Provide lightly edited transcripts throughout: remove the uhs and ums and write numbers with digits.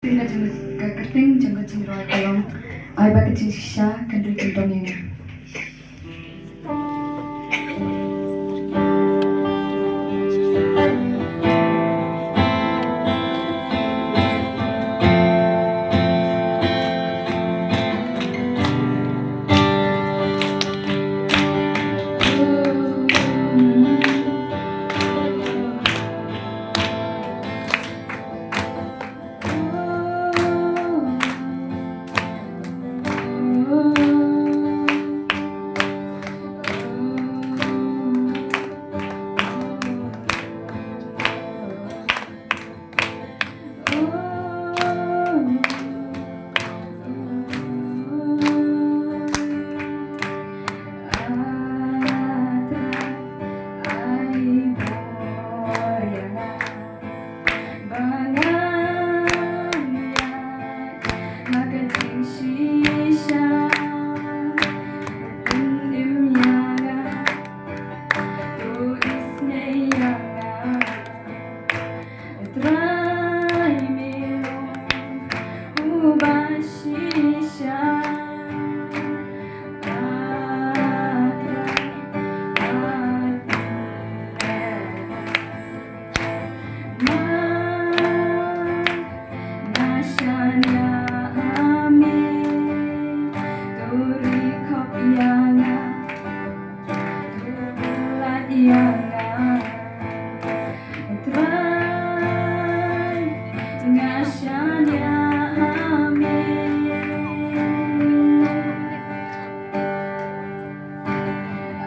Kerting jangka cindro kolong ay bakit siya kendri kendongnya.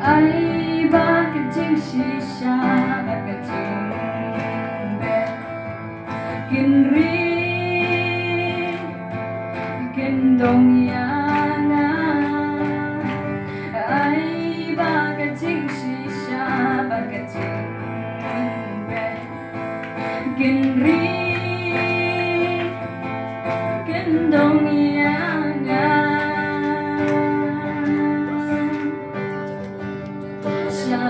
Ay bakit jing shisha bakit jing be kinri kendong yana ay bakit jing shisha bakit jing be kinri kendong yana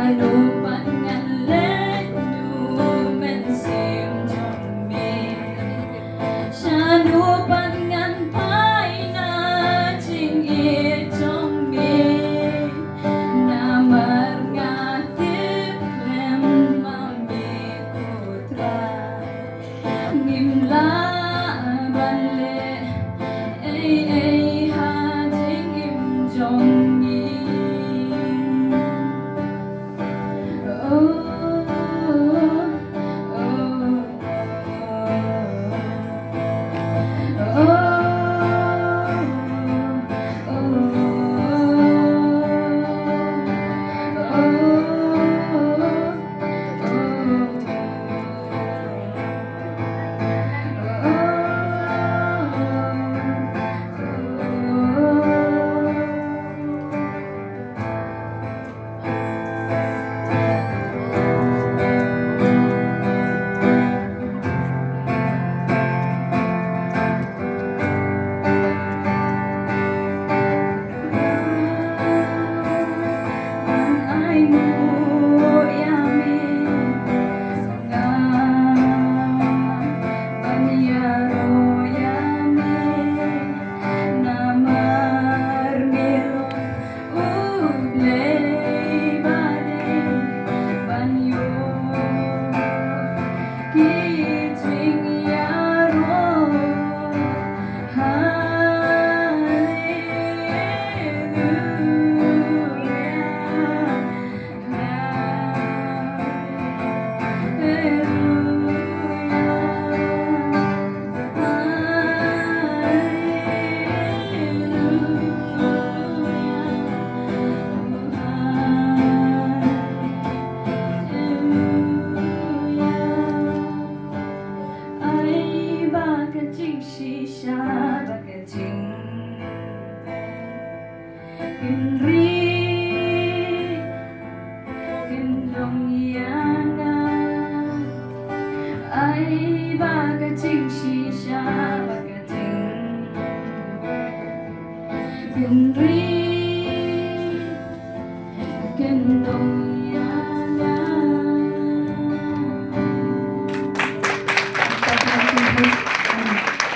lupa ngalen numen sim jombe siya lupa ngan pai na jing e jombe namar ngatip lem mami putra ngimla bale ei ha jing im jombe. Ay bakit jing shisha bakit jing